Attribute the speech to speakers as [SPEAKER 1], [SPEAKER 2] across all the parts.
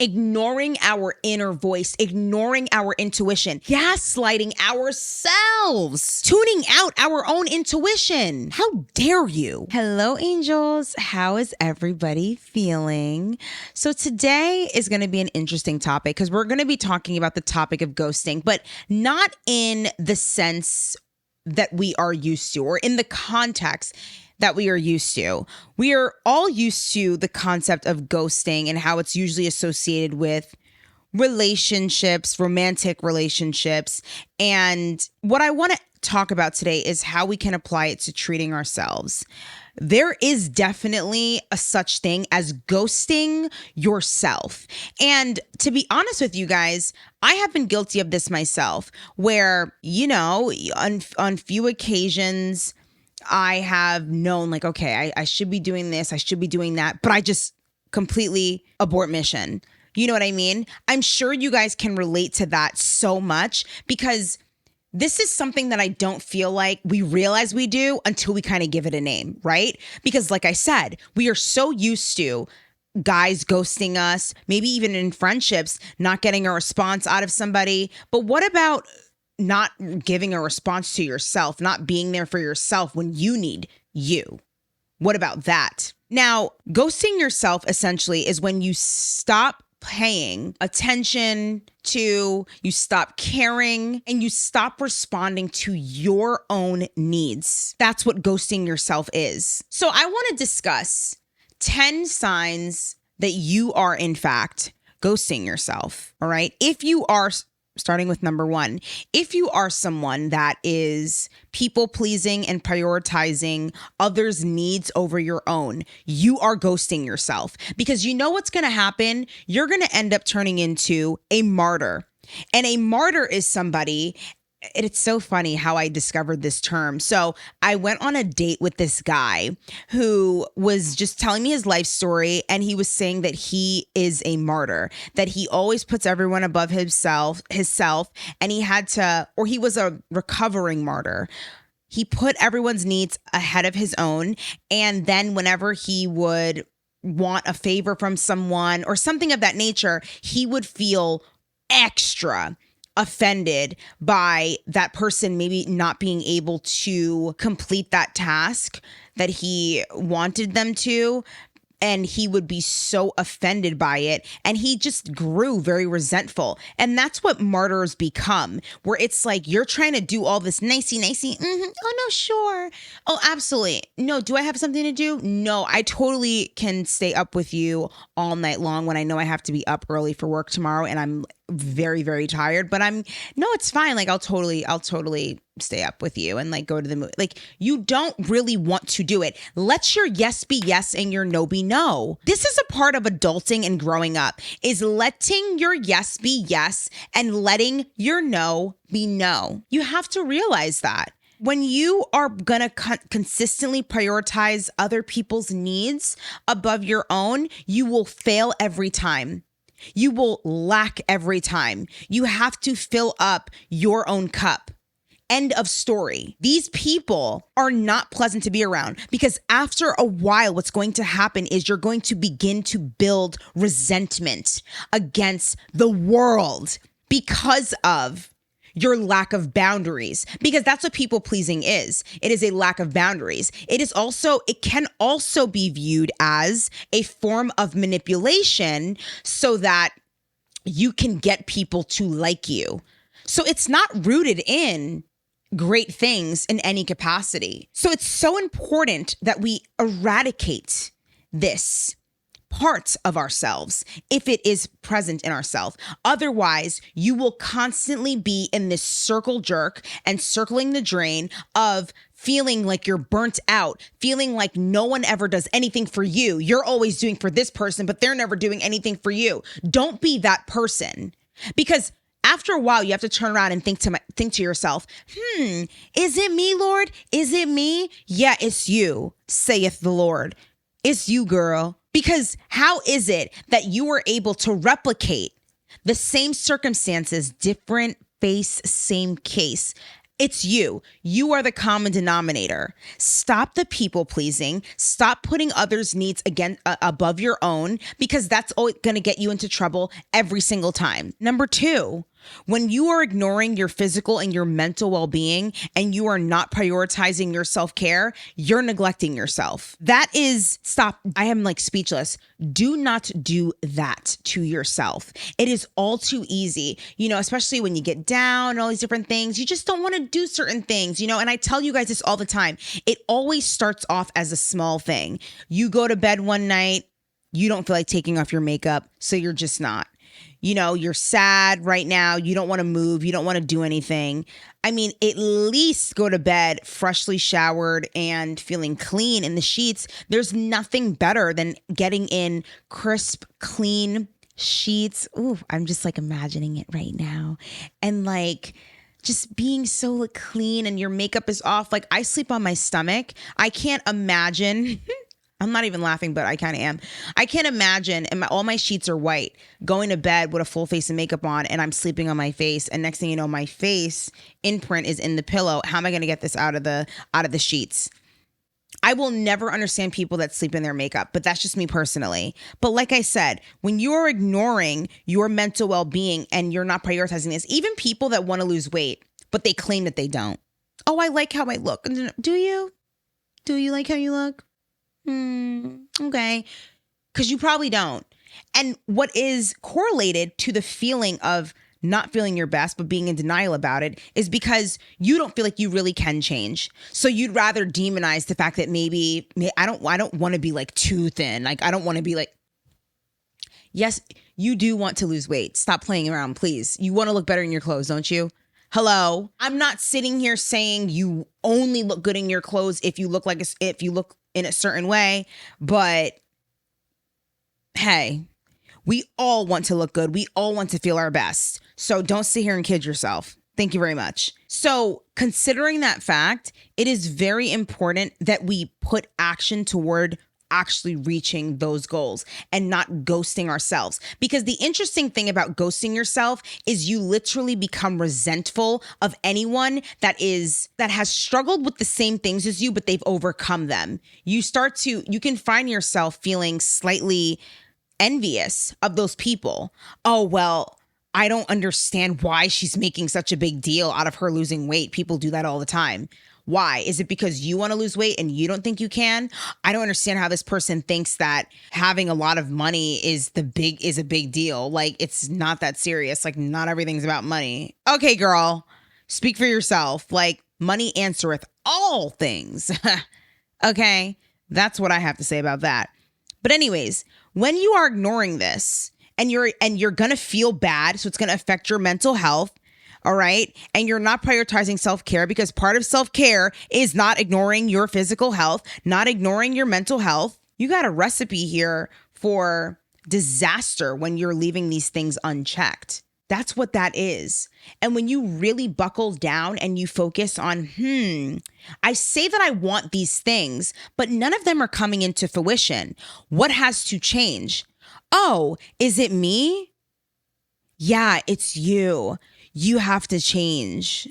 [SPEAKER 1] ignoring our inner voice, ignoring our intuition, gaslighting ourselves, tuning out our own intuition. How dare you? Hello, angels. How is everybody feeling? So today is going to be an interesting topic because we're going to be talking about the topic of ghosting, but not in the sense that we are used to or in the context that we are used to. We are all used to the concept of ghosting and how it's usually associated with relationships, romantic relationships. And what I want to talk about today is how we can apply it to treating ourselves. There is definitely a such thing as ghosting yourself. And to be honest with you guys, I have been guilty of this myself where, on few occasions, I have known like, okay, I should be doing this, I should be doing that, but I just completely abort mission. You know what I mean? I'm sure you guys can relate to that so much because this is something that I don't feel like we realize we do until we kind of give it a name, right? Because like I said, we are so used to guys ghosting us, maybe even in friendships, not getting a response out of somebody. But what about not giving a response to yourself, not being there for yourself when you need you? What about that? Now, ghosting yourself essentially is when you stop paying attention to, you stop caring, and you stop responding to your own needs. That's what ghosting yourself is. So I want to discuss 10 signs that you are in fact ghosting yourself. All right. If you are, starting with number 1, if you are someone that is people pleasing and prioritizing others' needs over your own, you are ghosting yourself because you know what's going to happen. You're going to end up turning into a martyr. And a martyr is somebody, it's so funny how I discovered this term. So I went on a date with this guy who was just telling me his life story. And he was saying that he is a martyr, that he always puts everyone above himself. And he was a recovering martyr. He put everyone's needs ahead of his own. And then whenever he would want a favor from someone or something of that nature, he would feel extra offended by that person maybe not being able to complete that task that he wanted them to. And he would be so offended by it. And he just grew very resentful. And that's what martyrs become, where it's like you're trying to do all this nicey. Oh, no, sure. Oh, absolutely. No, do I have something to do? No, I totally can stay up with you all night long when I know I have to be up early for work tomorrow and I'm very, very tired. But it's fine. Like I'll totally stay up with you and like go to the movie. Like you don't really want to do it. Let your yes be yes and your no be no. This is a part of adulting and growing up, is letting your yes be yes and letting your no be no. You have to realize that. When you are going to consistently prioritize other people's needs above your own, you will fail every time. You will lack every time. You have to fill up your own cup. End of story. These people are not pleasant to be around because after a while, what's going to happen is you're going to begin to build resentment against the world because of your lack of boundaries, because that's what people pleasing is. It is a lack of boundaries. It can also be viewed as a form of manipulation so that you can get people to like you. So it's not rooted in great things in any capacity. So it's so important that we eradicate this part of ourselves if it is present in ourselves. Otherwise, you will constantly be in this circle jerk and circling the drain of feeling like you're burnt out, feeling like no one ever does anything for you. You're always doing for this person, but they're never doing anything for you. Don't be that person, because after a while, you have to turn around and think to yourself, is it me, Lord? Is it me? Yeah, it's you, saith the Lord. It's you, girl. Because how is it that you are able to replicate the same circumstances, different face, same case, It's you. You are the common denominator. Stop the people pleasing. Stop putting others' needs above your own, because that's going to get you into trouble every single time. Number 2, when you are ignoring your physical and your mental well-being and you are not prioritizing your self-care, you're neglecting yourself. Stop. I am speechless. Do not do that to yourself. It is all too easy, especially when you get down and all these different things. You just don't want to do certain things, and I tell you guys this all the time. It always starts off as a small thing. You go to bed one night, you don't feel like taking off your makeup, so you're just not. You're sad right now. You don't want to move. You don't want to do anything. At least go to bed freshly showered and feeling clean in the sheets. There's nothing better than getting in crisp, clean sheets. Ooh, I'm just imagining it right now. And just being so clean and your makeup is off. I sleep on my stomach. I can't imagine. I'm not even laughing, but I kind of am. I can't imagine, and all my sheets are white, going to bed with a full face of makeup on, and I'm sleeping on my face. And next thing you know, my face imprint is in the pillow. How am I going to get this out of the sheets? I will never understand people that sleep in their makeup, but that's just me personally. But like I said, when you're ignoring your mental well-being and you're not prioritizing this, even people that want to lose weight, but they claim that they don't. Oh, I like how I look. Do you? Do you like how you look? Okay. Because you probably don't. And what is correlated to the feeling of not feeling your best, but being in denial about it, is because you don't feel like you really can change. So you'd rather demonize the fact that maybe I don't want to be too thin. I don't want to be yes, you do want to lose weight. Stop playing around, please. You want to look better in your clothes, don't you? Hello. I'm not sitting here saying you only look good in your clothes if you look in a certain way, but hey, we all want to look good. We all want to feel our best. So don't sit here and kid yourself. Thank you very much. So considering that fact, it is very important that we put action toward actually reaching those goals and not ghosting ourselves. Because the interesting thing about ghosting yourself is you literally become resentful of anyone that has struggled with the same things as you, but they've overcome them. You can find yourself feeling slightly envious of those people. Oh, well, I don't understand why she's making such a big deal out of her losing weight. People do that all the time. Why? Is it because you want to lose weight and you don't think you can? I don't understand how this person thinks that having a lot of money is a big deal. It's not that serious. Not everything's about money. Okay, girl, speak for yourself. Money answereth all things. Okay, that's what I have to say about that. But anyways, when you are ignoring this and you're going to feel bad, so it's going to affect your mental health. All right. And you're not prioritizing self-care, because part of self-care is not ignoring your physical health, not ignoring your mental health. You got a recipe here for disaster when you're leaving these things unchecked. That's what that is. And when you really buckle down and you focus on, I say that I want these things, but none of them are coming into fruition. What has to change? Oh, is it me? Yeah, it's you. You have to change.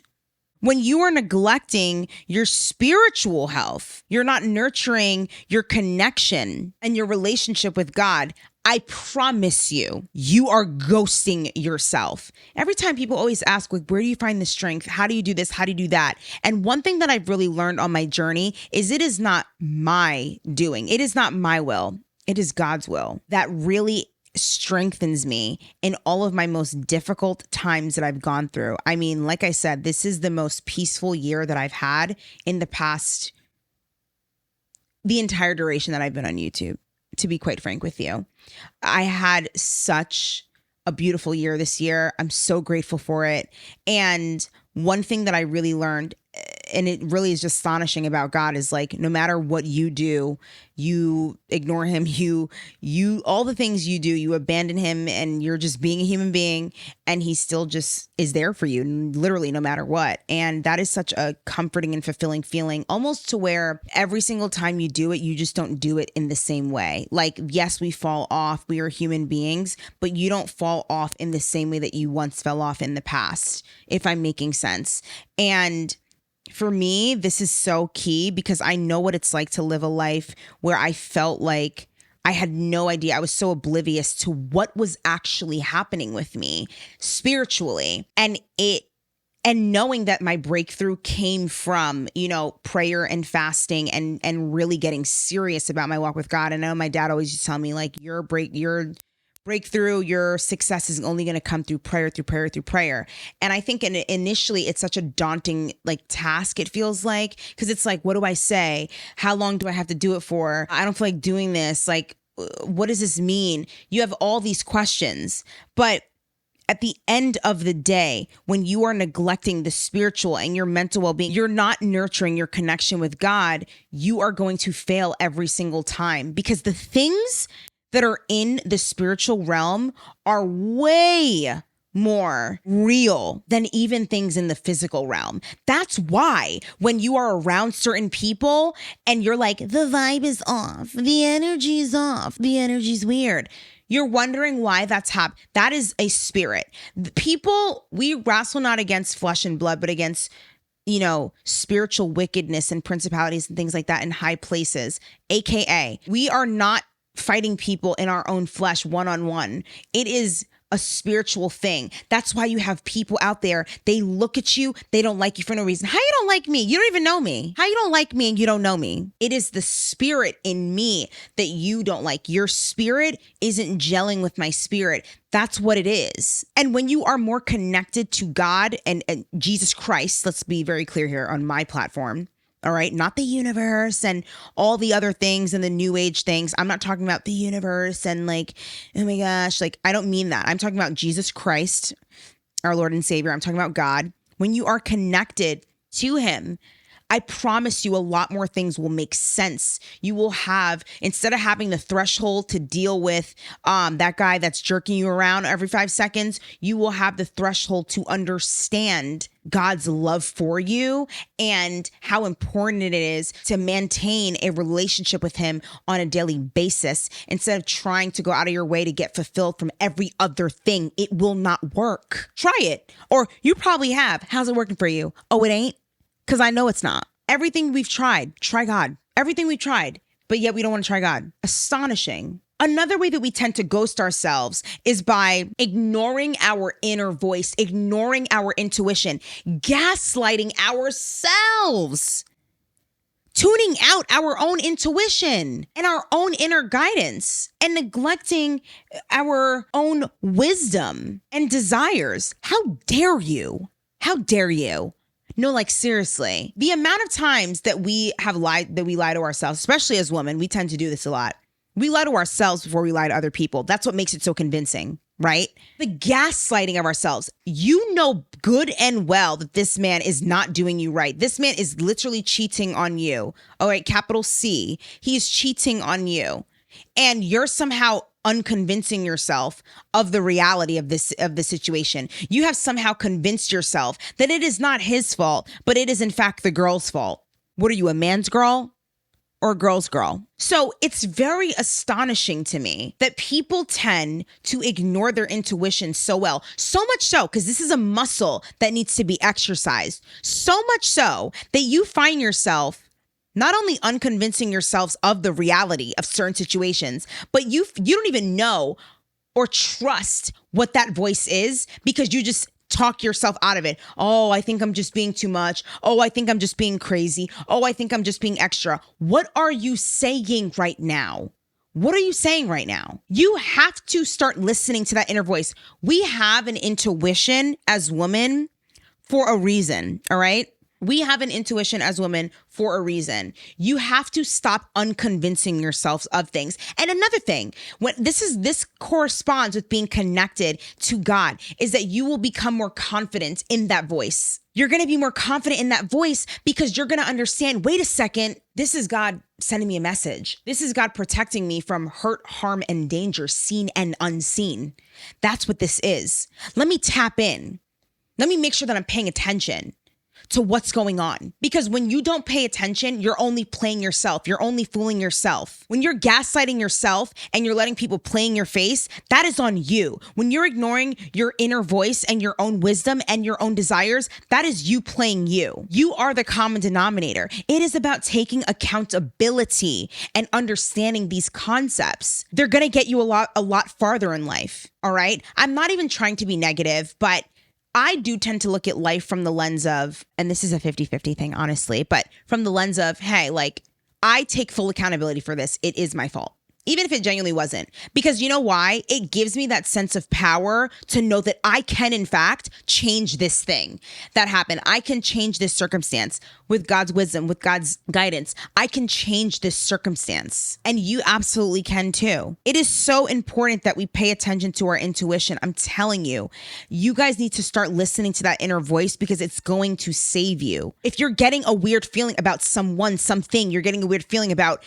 [SPEAKER 1] When you are neglecting your spiritual health, you're not nurturing your connection and your relationship with God, I promise you, you are ghosting yourself. Every time people always ask, where do you find the strength? How do you do this? How do you do that? And one thing that I've really learned on my journey is it is not my doing. It is not my will. It is God's will that really strengthens me in all of my most difficult times that I've gone through. Like I said, this is the most peaceful year that I've had in the entire duration that I've been on YouTube, to be quite frank with you. I had such a beautiful year this year. I'm so grateful for it. And one thing that I really learned and it really is just astonishing about God is like, no matter what you do, you ignore him, you all the things you do, you abandon him, and you're just being a human being, and he still just is there for you, literally no matter what. And that is such a comforting and fulfilling feeling, almost to where every single time you do it, you just don't do it in the same way. Like, yes, we fall off, we are human beings, but you don't fall off in the same way that you once fell off in the past, if I'm making sense. And for me, this is so key because I know what it's like to live a life where I felt like I had no idea. I was so oblivious to what was actually happening with me spiritually. And knowing that my breakthrough came from, prayer and fasting and really getting serious about my walk with God. And I know my dad always used to tell me, like, your breakthrough, your success is only going to come through prayer. And I think initially it's such a daunting task, it feels like, because it's like, what do I say? How long do I have to do it for? I don't feel like doing this. Like, what does this mean? You have all these questions, but at the end of the day, when you are neglecting the spiritual and your mental well-being, you're not nurturing your connection with God, you are going to fail every single time, because the things that are in the spiritual realm are way more real than even things in the physical realm. That's why when you are around certain people and you're like, the vibe is off, the energy is off, the energy's weird, you're wondering why that's happening. That is a spirit. We wrestle not against flesh and blood, but against spiritual wickedness and principalities and things like that in high places. AKA, we are not fighting people in our own flesh one-on-one. It is a spiritual thing. That's why you have people out there, they look at you, they don't like you for no reason. How you don't like me? You don't even know me. How you don't like me and you don't know me? It is the spirit in me that you don't like. Your spirit isn't gelling with my spirit. That's what it is. And when you are more connected to God and Jesus Christ, let's be very clear here on my platform, all right, not the universe and all the other things and the new age things. I'm not talking about the universe and like, oh my gosh, like, I don't mean that. I'm talking about Jesus Christ, our Lord and Savior. I'm talking about God. When you are connected to him, I promise you a lot more things will make sense. You will have, instead of having the threshold to deal with that guy that's jerking you around every 5 seconds, you will have the threshold to understand God's love for you and how important it is to maintain a relationship with him on a daily basis instead of trying to go out of your way to get fulfilled from every other thing. It will not work. Try it. Or you probably have. How's it working for you? Oh, it ain't? Because I know it's not. Everything we've tried, try God. Everything we've tried, but yet we don't want to try God. Astonishing. Another way that we tend to ghost ourselves is by ignoring our inner voice, ignoring our intuition, gaslighting ourselves, tuning out our own intuition and our own inner guidance, and neglecting our own wisdom and desires. How dare you? How dare you? No, like, seriously, the amount of times that we lie to ourselves, especially as women, we tend to do this a lot. We lie to ourselves before we lie to other people. That's what makes it so convincing, right? The gaslighting of ourselves. You know good and well that this man is not doing you right. This man is literally cheating on you. All right, capital C. He is cheating on you. And you're somehow unconvincing yourself of the reality of the situation. You have somehow convinced yourself that it is not his fault, but it is in fact the girl's fault. What are you, a man's girl or a girl's girl? So it's very astonishing to me that people tend to ignore their intuition so well. So much so, because this is a muscle that needs to be exercised. So much so that you find yourself not only unconvincing yourselves of the reality of certain situations, but you don't even know or trust what that voice is because you just talk yourself out of it. Oh, I think I'm just being too much. Oh, I think I'm just being crazy. Oh, I think I'm just being extra. What are you saying right now? What are you saying right now? You have to start listening to that inner voice. We have an intuition as women for a reason, all right? We have an intuition as women for a reason. You have to stop unconvincing yourselves of things. And another thing, this corresponds with being connected to God, is that you will become more confident in that voice. You're going to be more confident in that voice because you're going to understand, wait a second, this is God sending me a message. This is God protecting me from hurt, harm, and danger, seen and unseen. That's what this is. Let me tap in. Let me make sure that I'm paying attention to what's going on. Because when you don't pay attention, you're only playing yourself. You're only fooling yourself. When you're gaslighting yourself and you're letting people play in your face, that is on you. When you're ignoring your inner voice and your own wisdom and your own desires, that is you playing you. You are the common denominator. It is about taking accountability and understanding these concepts. They're going to get you a lot farther in life. All right. I'm not even trying to be negative, but I do tend to look at life from the lens of, and this is a 50-50 thing, honestly, but from the lens of, hey, like, I take full accountability for this. It is my fault. Even if it genuinely wasn't. Because you know why? It gives me that sense of power to know that I can, in fact, change this thing that happened. I can change this circumstance with God's wisdom, with God's guidance. I can change this circumstance. And you absolutely can too. It is so important that we pay attention to our intuition. I'm telling you, you guys need to start listening to that inner voice because it's going to save you. If you're getting a weird feeling about someone, something, you're getting a weird feeling about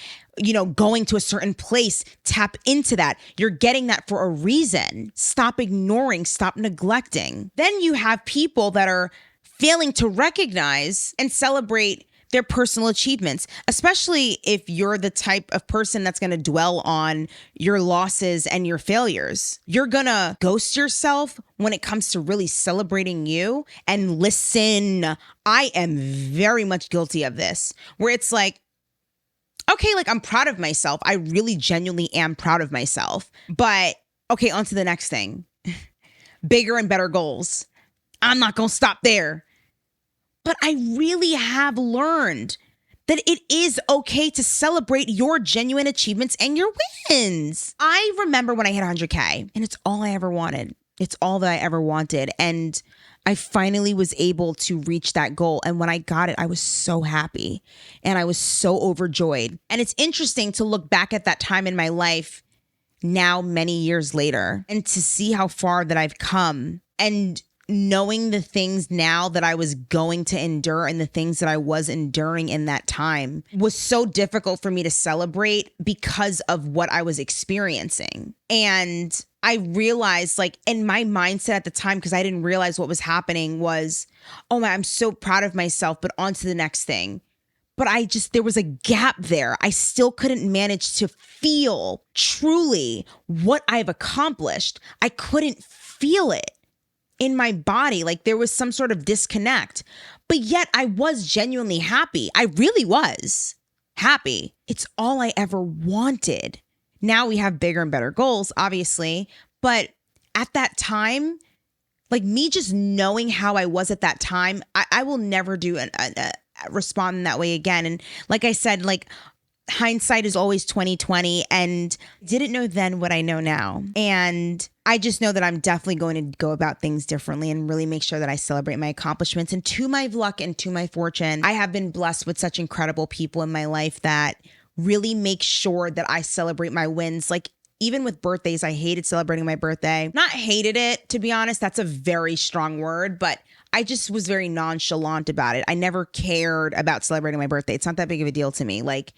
[SPEAKER 1] going to a certain place, tap into that. You're getting that for a reason. Stop ignoring, stop neglecting. Then you have people that are failing to recognize and celebrate their personal achievements, especially if you're the type of person that's going to dwell on your losses and your failures. You're going to ghost yourself when it comes to really celebrating you. And listen, I am very much guilty of this, where it's like, okay, like I'm proud of myself. I really genuinely am proud of myself. But okay, on to the next thing. Bigger and better goals. I'm not going to stop there. But I really have learned that it is okay to celebrate your genuine achievements and your wins. I remember when I hit 100K, and it's all I ever wanted. It's all that I ever wanted. And I finally was able to reach that goal. And when I got it, I was so happy and I was so overjoyed. And it's interesting to look back at that time in my life now, many years later, and to see how far that I've come, and knowing the things now that I was going to endure and the things that I was enduring in that time was so difficult for me to celebrate because of what I was experiencing. And I realized, like, in my mindset at the time, because I didn't realize what was happening, was, oh my, I'm so proud of myself, but on to the next thing. But there was a gap there. I still couldn't manage to feel truly what I've accomplished. I couldn't feel it in my body. Like there was some sort of disconnect, but yet I was genuinely happy. I really was happy. It's all I ever wanted. Now we have bigger and better goals, obviously. But at that time, like me just knowing how I was at that time, I will never do respond in that way again. And like I said, like hindsight is always 20/20, and didn't know then what I know now. And I just know that I'm definitely going to go about things differently and really make sure that I celebrate my accomplishments. And to my luck and to my fortune, I have been blessed with such incredible people in my life that really make sure that I celebrate my wins. Like even with birthdays, I hated celebrating my birthday. Not hated it, to be honest. That's a very strong word, but I just was very nonchalant about it. I never cared about celebrating my birthday. It's not that big of a deal to me. Like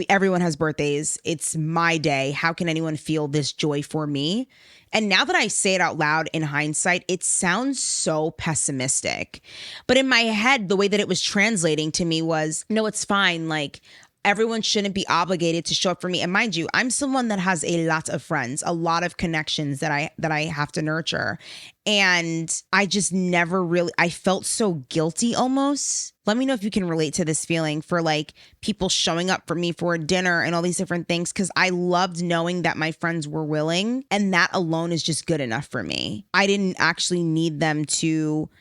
[SPEAKER 1] everyone has birthdays. It's my day. How can anyone feel this joy for me? And now that I say it out loud in hindsight, it sounds so pessimistic. But in my head, the way that it was translating to me was, no, it's fine. Like everyone shouldn't be obligated to show up for me. And mind you, I'm someone that has a lot of friends, a lot of connections that I have to nurture. And I just never really, I felt so guilty almost. Let me know if you can relate to this feeling for like people showing up for me for a dinner and all these different things. Cause I loved knowing that my friends were willing, and that alone is just good enough for me. I didn't actually need them to,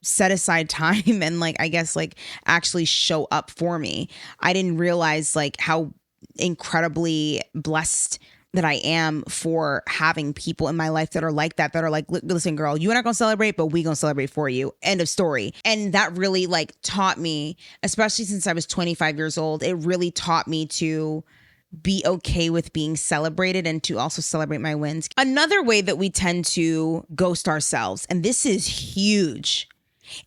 [SPEAKER 1] set aside time and like, I guess like actually show up for me. I didn't realize like how incredibly blessed that I am for having people in my life that are like that are like, listen, girl, you're not going to celebrate, but we going to celebrate for you. End of story. And that really like taught me, especially since I was 25 years old, it really taught me to be okay with being celebrated and to also celebrate my wins. Another way that we tend to ghost ourselves, and this is huge,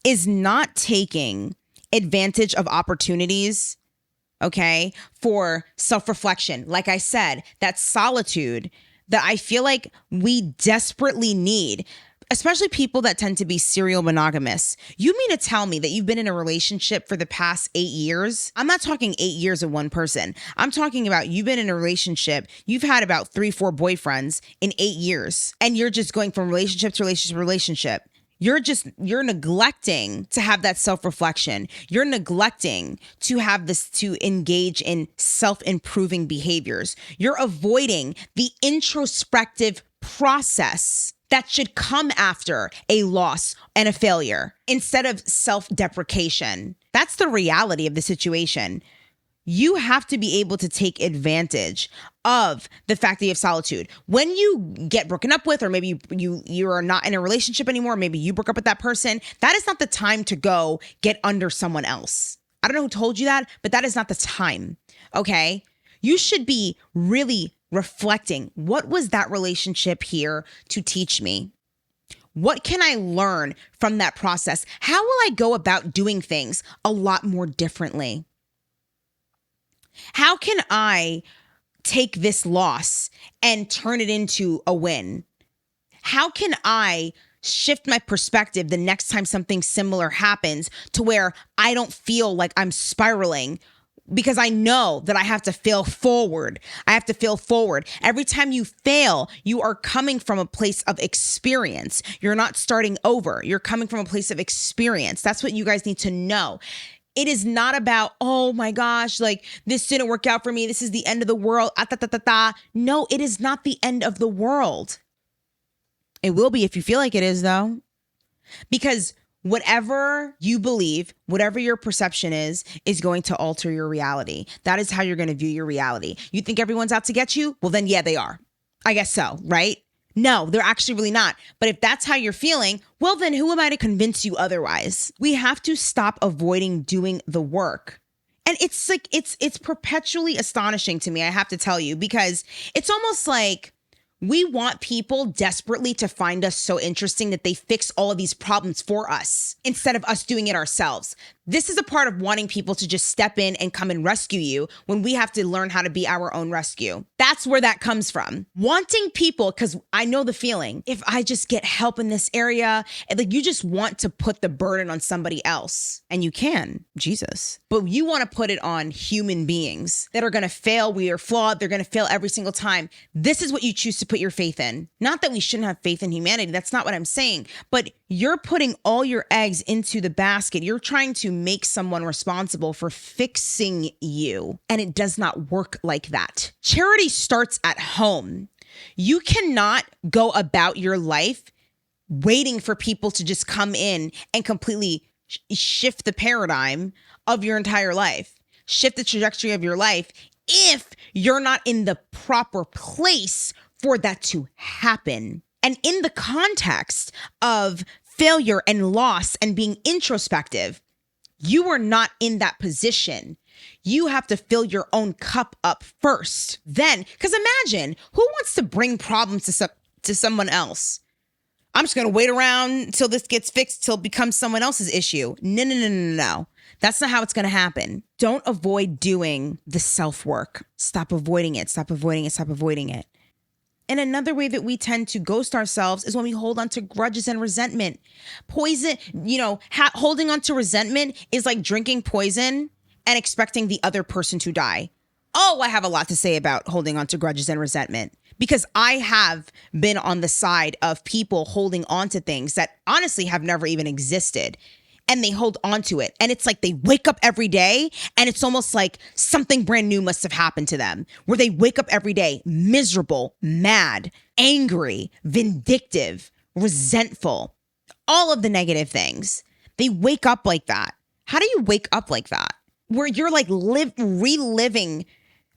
[SPEAKER 1] is not taking advantage of opportunities, okay, for self-reflection. Like I said, that solitude that I feel like we desperately need, especially people that tend to be serial monogamous. You mean to tell me that you've been in a relationship for the past 8 years? I'm not talking 8 years of one person. I'm talking about you've been in a relationship. You've had about 3-4 boyfriends in 8 years, and you're just going from relationship to relationship to relationship. You're neglecting to have that self-reflection. You're neglecting to have this, to engage in self-improving behaviors. You're avoiding the introspective process that should come after a loss and a failure instead of self-deprecation. That's the reality of the situation. You have to be able to take advantage of the fact that you have solitude. When you get broken up with, or maybe you are not in a relationship anymore, maybe you broke up with that person, that is not the time to go get under someone else. I don't know who told you that, but that is not the time, okay? You should be really reflecting, what was that relationship here to teach me? What can I learn from that process? How will I go about doing things a lot more differently? How can I take this loss and turn it into a win? How can I shift my perspective the next time something similar happens to where I don't feel like I'm spiraling? Because I know that I have to fail forward. I have to fail forward. Every time you fail, you are coming from a place of experience. You're not starting over. You're coming from a place of experience. That's what you guys need to know. It is not about, oh my gosh, like this didn't work out for me. This is the end of the world. No, it is not the end of the world. It will be if you feel like it is, though. Because whatever you believe, whatever your perception is going to alter your reality. That is how you're going to view your reality. You think everyone's out to get you? Well, then, yeah, they are. I guess so, right? No, they're actually really not. But if that's how you're feeling, well, then who am I to convince you otherwise? We have to stop avoiding doing the work. And it's like, it's perpetually astonishing to me, I have to tell you, because it's almost like we want people desperately to find us so interesting that they fix all of these problems for us instead of us doing it ourselves. This is a part of wanting people to just step in and come and rescue you when we have to learn how to be our own rescue. That's where that comes from. Wanting people, because I know the feeling, if I just get help in this area, and like you just want to put the burden on somebody else. And you can, Jesus. But you want to put it on human beings that are going to fail. We are flawed. They're going to fail every single time. This is what you choose to put your faith in. Not that we shouldn't have faith in humanity. That's not what I'm saying. But you're putting all your eggs into the basket. You're trying to make someone responsible for fixing you. And it does not work like that. Charity starts at home. You cannot go about your life waiting for people to just come in and completely shift the paradigm of your entire life, shift the trajectory of your life if you're not in the proper place for that to happen. And in the context of failure and loss and being introspective, you are not in that position. You have to fill your own cup up first. Then, because imagine, who wants to bring problems to someone else? I'm just going to wait around till this gets fixed, till it becomes someone else's issue. No. That's not how it's going to happen. Don't avoid doing the self-work. Stop avoiding it. Stop avoiding it. Stop avoiding it. And another way that we tend to ghost ourselves is when we hold on to grudges and resentment. Poison, holding on to resentment is like drinking poison and expecting the other person to die. Oh, I have a lot to say about holding on to grudges and resentment, because I have been on the side of people holding on to things that honestly have never even existed. And they hold on to it. And it's like they wake up every day and it's almost like something brand new must have happened to them, where they wake up every day miserable, mad, angry, vindictive, resentful, all of the negative things. They wake up like that. How do you wake up like that? Where you're like reliving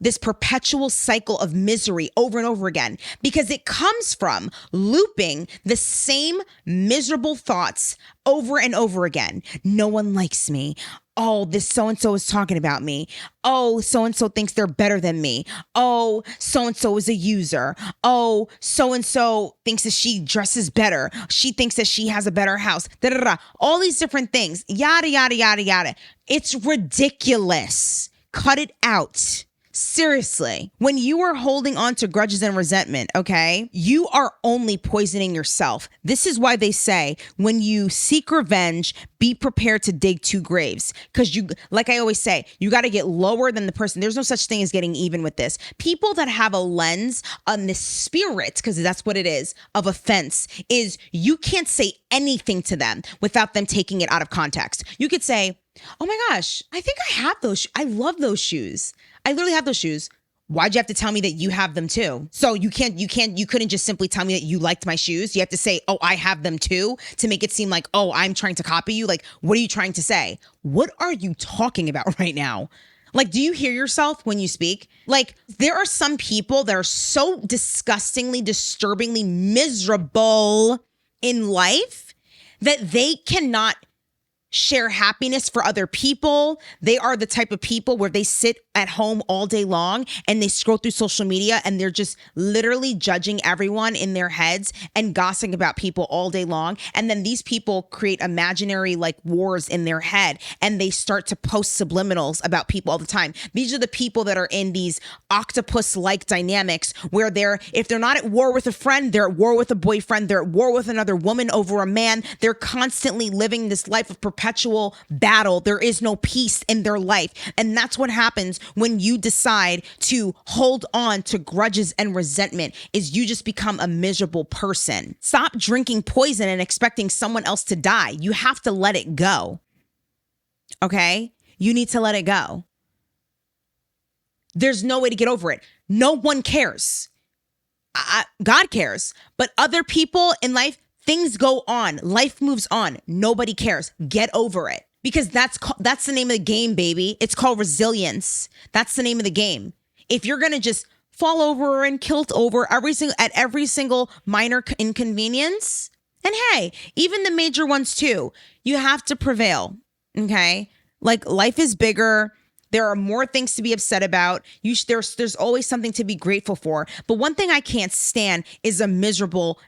[SPEAKER 1] this perpetual cycle of misery over and over again, because it comes from looping the same miserable thoughts over and over again. No one likes me. Oh, this so-and-so is talking about me. Oh, so-and-so thinks they're better than me. Oh, so-and-so is a user. Oh, so-and-so thinks that she dresses better. She thinks that she has a better house. Da, da, da. All these different things. Yada, yada, yada, yada. It's ridiculous. Cut it out. Seriously, when you are holding on to grudges and resentment, okay, you are only poisoning yourself. This is why they say when you seek revenge, be prepared to dig two graves. Because you, like I always say, you got to get lower than the person. There's no such thing as getting even with this. People that have a lens on the spirit, because that's what it is, of offense, is you can't say anything to them without them taking it out of context. You could say, oh my gosh, I think I have those. I love those shoes. I literally have those shoes. Why'd you have to tell me that you have them too? So you couldn't just simply tell me that you liked my shoes. You have to say, oh, I have them too, to make it seem like, oh, I'm trying to copy you. Like, what are you trying to say? What are you talking about right now? Like, do you hear yourself when you speak? Like, there are some people that are so disgustingly, disturbingly miserable in life that they cannot share happiness for other people. They are the type of people where they sit at home all day long and they scroll through social media and they're just literally judging everyone in their heads and gossiping about people all day long. And then these people create imaginary like wars in their head and they start to post subliminals about people all the time. These are the people that are in these octopus-like dynamics where if they're not at war with a friend, they're at war with a boyfriend, they're at war with another woman over a man. They're constantly living this life of perpetual battle. There is no peace in their life. And that's what happens when you decide to hold on to grudges and resentment, is you just become a miserable person. Stop drinking poison and expecting someone else to die. You have to let it go. Okay? You need to let it go. There's no way to get over it. No one cares. God cares. But other people in life, things go on. Life moves on. Nobody cares. Get over it. Because that's the name of the game, baby. It's called resilience. That's the name of the game. If you're going to just fall over and kilt over at every single minor inconvenience, and hey, even the major ones too, you have to prevail, okay? Like, life is bigger. There are more things to be upset about. There's always something to be grateful for. But one thing I can't stand is a miserable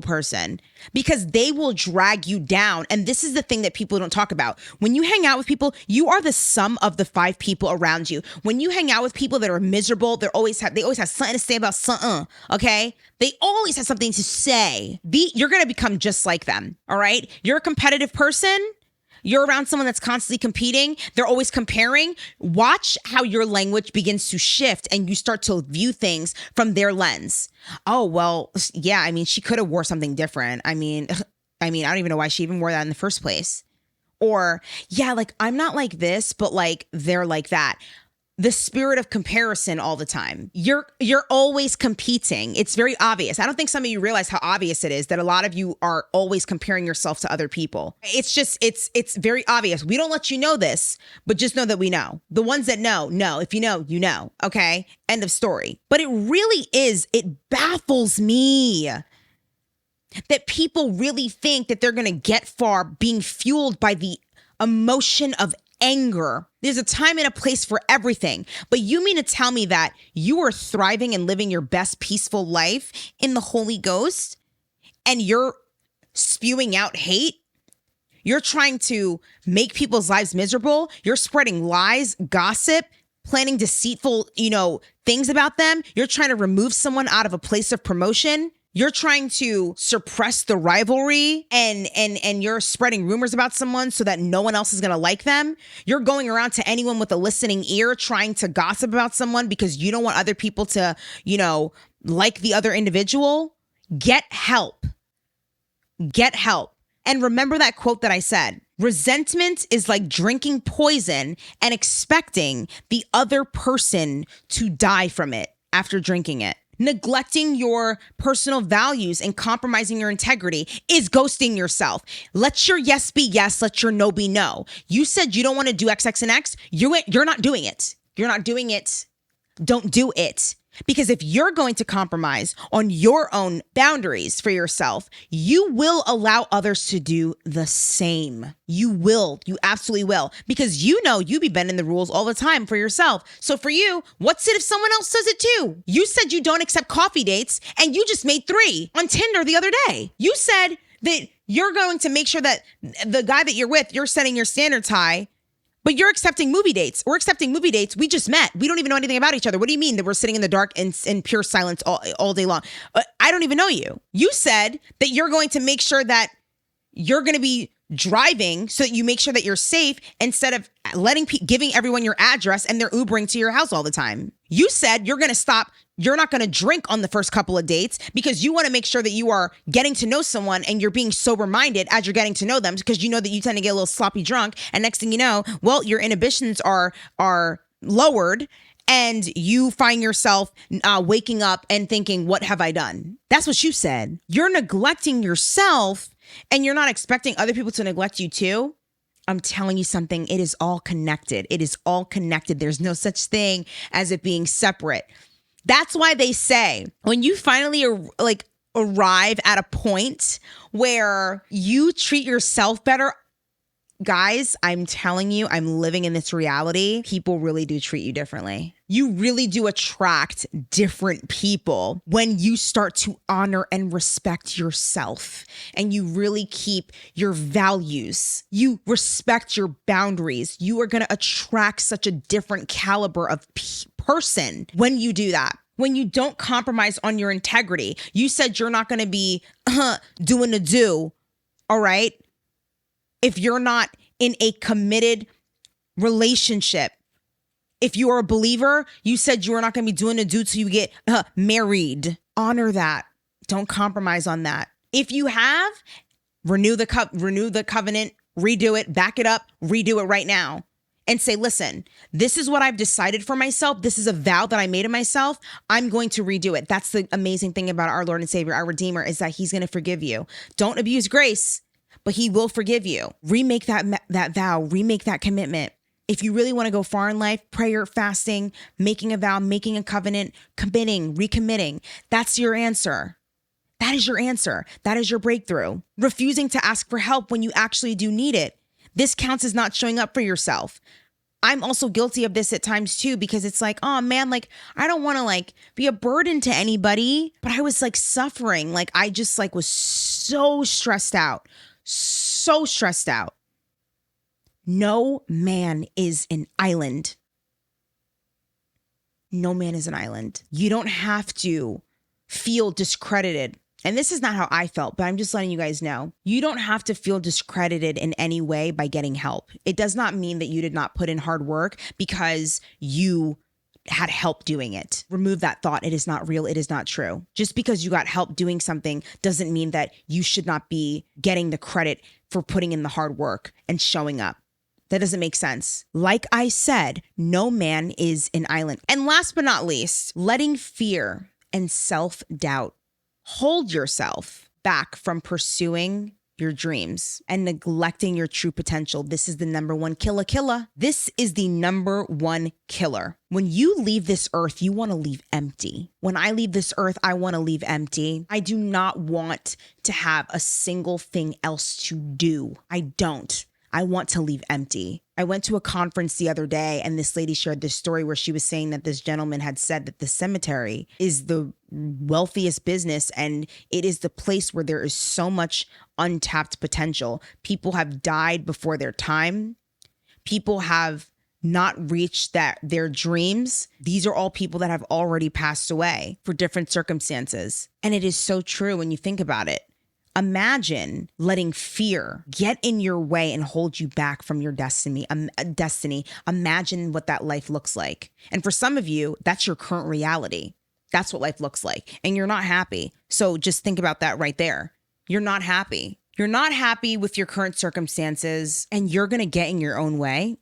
[SPEAKER 1] person, because they will drag you down. And this is the thing that people don't talk about. When you hang out with people, you are the sum of the 5 people around you. When you hang out with people that are miserable, they always have something to say about something, okay? They always have something to say. You're going to become just like them, all right? You're a competitive person. You're around someone that's constantly competing. They're always comparing. Watch how your language begins to shift and you start to view things from their lens. Oh, well, yeah, I mean, she could have wore something different. I mean, I don't even know why she even wore that in the first place. Or, yeah, like, I'm not like this, but like, they're like that. The spirit of comparison all the time. You're always competing. It's very obvious. I don't think some of you realize how obvious it is that a lot of you are always comparing yourself to other people. It's very obvious. We don't let you know this, but just know that we know. The ones that know. If you know, you know. Okay? End of story. But it baffles me that people really think that they're going to get far being fueled by the emotion of anger. There's a time and a place for everything. But you mean to tell me that you are thriving and living your best peaceful life in the Holy Ghost and you're spewing out hate? You're trying to make people's lives miserable. You're spreading lies, gossip, planning deceitful, things about them. You're trying to remove someone out of a place of promotion. You're trying to suppress the rivalry and you're spreading rumors about someone so that no one else is going to like them. You're going around to anyone with a listening ear trying to gossip about someone because you don't want other people to, like the other individual. Get help. Get help. And remember that quote that I said. Resentment is like drinking poison and expecting the other person to die from it after drinking it. Neglecting your personal values and compromising your integrity is ghosting yourself. Let your yes be yes. Let your no be no. You said you don't want to do X, X, and X. You're not doing it. You're not doing it. don't do it. Because if you're going to compromise on your own boundaries for yourself, you will allow others to do the same. You absolutely will. Because you be bending the rules all the time for yourself. So for you, what's it if someone else does it too? You said you don't accept coffee dates and you just made 3 on Tinder the other day. You said that you're going to make sure that the guy that you're with, you're setting your standards high. But you're accepting movie dates. We're accepting movie dates. We just met. We don't even know anything about each other. What do you mean that we're sitting in the dark in pure silence all day long? I don't even know you. You said that you're going to make sure that you're going to be driving so that you make sure that you're safe instead of giving everyone your address and they're Ubering to your house all the time. You said you're going to stop. You're not going to drink on the first couple of dates because you want to make sure that you are getting to know someone and you're being sober-minded as you're getting to know them because you know that you tend to get a little sloppy drunk. And next thing you know, well, your inhibitions are lowered and you find yourself waking up and thinking, what have I done? That's what you said. You're neglecting yourself and you're not expecting other people to neglect you too. I'm telling you something. It is all connected. It is all connected. There's no such thing as it being separate. That's why they say when you finally arrive at a point where you treat yourself better, guys, I'm telling you, I'm living in this reality. People really do treat you differently. You really do attract different people when you start to honor and respect yourself and you really keep your values. You respect your boundaries. You are going to attract such a different caliber of person when you do that. When you don't compromise on your integrity. You said you're not going to be doing the do, all right? If you're not in a committed relationship. If you are a believer, you said you are not going to be doing the do till you get married. Honor that. Don't compromise on that. If you have, renew the covenant, redo it, back it up, redo it right now. And say, listen, this is what I've decided for myself. This is a vow that I made to myself. I'm going to redo it. That's the amazing thing about our Lord and Savior, our Redeemer, is that he's going to forgive you. Don't abuse grace, but he will forgive you. Remake that vow, remake that commitment. If you really want to go far in life, prayer, fasting, making a vow, making a covenant, committing, recommitting, that's your answer. That is your answer. That is your breakthrough. Refusing to ask for help when you actually do need it. This counts as not showing up for yourself. I'm also guilty of this at times too, because it's like, oh man, like I don't want to like be a burden to anybody, but I was like suffering. Like I just like was so stressed out. No man is an island. No man is an island. You don't have to feel discredited. And this is not how I felt, but I'm just letting you guys know. You don't have to feel discredited in any way by getting help. It does not mean that you did not put in hard work because you had help doing it. Remove that thought. It is not real. It is not true. Just because you got help doing something doesn't mean that you should not be getting the credit for putting in the hard work and showing up. That doesn't make sense. Like I said, no man is an island. And last but not least, letting fear and self-doubt hold yourself back from pursuing your dreams and neglecting your true potential. This is the number one killer. This is the number one killer. When you leave this earth, you want to leave empty. When I leave this earth, I want to leave empty. I do not want to have a single thing else to do. I don't. I want to leave empty. I went to a conference the other day and this lady shared this story where she was saying that this gentleman had said that the cemetery is the wealthiest business and it is the place where there is so much untapped potential. People have died before their time. People have not reached their dreams. These are all people that have already passed away for different circumstances. And it is so true when you think about it. Imagine letting fear get in your way and hold you back from your destiny. Imagine what that life looks like. And for some of you, that's your current reality. That's what life looks like. And you're not happy. So just think about that right there. You're not happy. You're not happy with your current circumstances and you're going to get in your own way.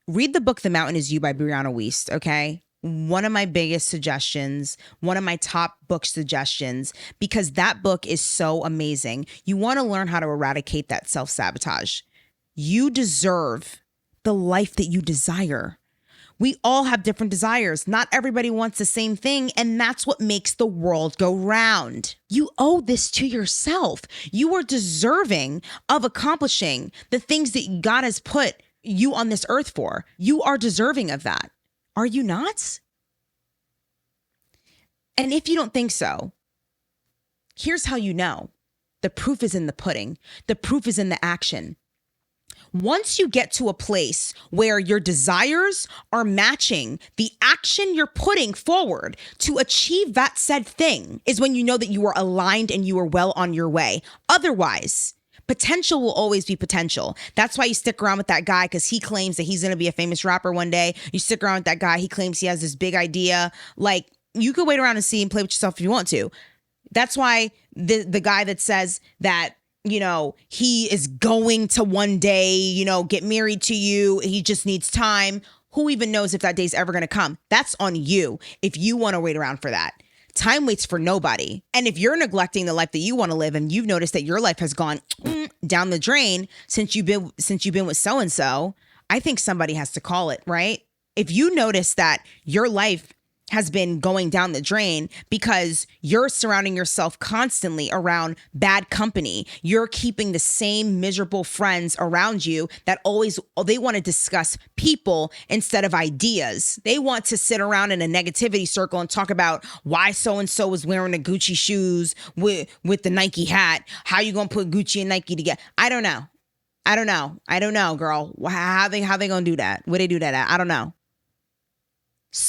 [SPEAKER 1] Read the book, The Mountain Is You by Brianna Wiest, okay? One of my biggest suggestions, one of my top book suggestions, because that book is so amazing. You want to learn how to eradicate that self-sabotage. You deserve the life that you desire. We all have different desires. Not everybody wants the same thing, and that's what makes the world go round. You owe this to yourself. You are deserving of accomplishing the things that God has put you on this earth for. You are deserving of that. Are you not? And if you don't think so, here's how you know. The proof is in the pudding. The proof is in the action. Once you get to a place where your desires are matching the action you're putting forward to achieve that said thing is when you know that you are aligned and you are well on your way. Otherwise, potential will always be potential. That's why you stick around with that guy, because he claims that he's going to be a famous rapper one day. You stick around with that guy. He claims he has this big idea. Like, you could wait around and see and play with yourself if you want to. That's why the guy that says that, you know, he is going to one day, you know, get married to you. He just needs time. Who even knows if that day's ever going to come? That's on you if you want to wait around for that. Time waits for nobody. And if you're neglecting the life that you want to live and you've noticed that your life has gone down the drain since you've been with so-and-so, I think somebody has to call it, right? If you notice that your life has been going down the drain because you're surrounding yourself constantly around bad company. You're keeping the same miserable friends around you that they want to discuss people instead of ideas. They want to sit around in a negativity circle and talk about why so-and-so was wearing the Gucci shoes with the Nike hat. How you going to put Gucci and Nike together? I don't know, girl. How they going to do that? Where they do that at? I don't know.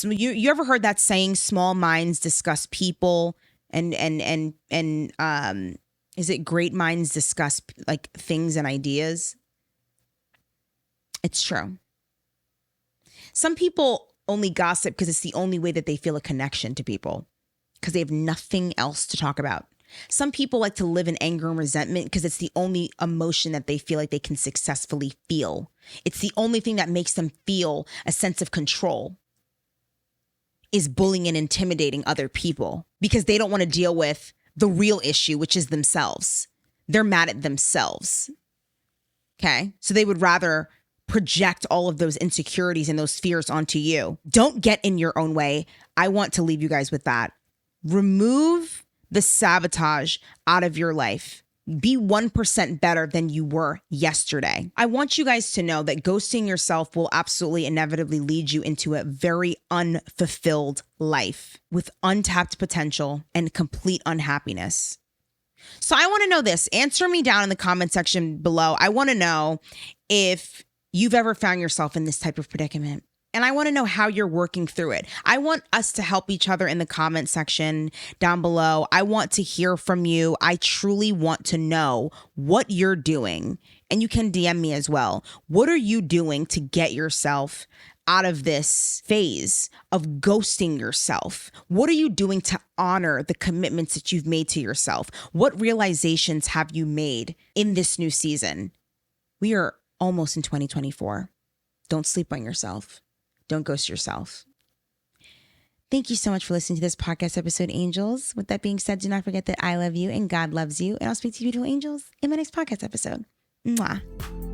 [SPEAKER 1] You ever heard that saying, small minds discuss people and is it great minds discuss like things and ideas? It's true. Some people only gossip because it's the only way that they feel a connection to people, because they have nothing else to talk about. Some people like to live in anger and resentment because it's the only emotion that they feel like they can successfully feel. It's the only thing that makes them feel a sense of control. Is bullying and intimidating other people because they don't want to deal with the real issue, which is themselves. They're mad at themselves. Okay. So they would rather project all of those insecurities and those fears onto you. Don't get in your own way. I want to leave you guys with that. Remove the sabotage out of your life. Be 1% better than you were yesterday. I want you guys to know that ghosting yourself will absolutely inevitably lead you into a very unfulfilled life with untapped potential and complete unhappiness. So I want to know this. Answer me down in the comment section below. I want to know if you've ever found yourself in this type of predicament. And I want to know how you're working through it. I want us to help each other in the comment section down below. I want to hear from you. I truly want to know what you're doing. And you can DM me as well. What are you doing to get yourself out of this phase of ghosting yourself? What are you doing to honor the commitments that you've made to yourself? What realizations have you made in this new season? We are almost in 2024. Don't sleep on yourself. Don't ghost yourself. Thank you so much for listening to this podcast episode, angels. With that being said, do not forget that I love you and God loves you. And I'll speak to you, beautiful angels, in my next podcast episode. Mwah.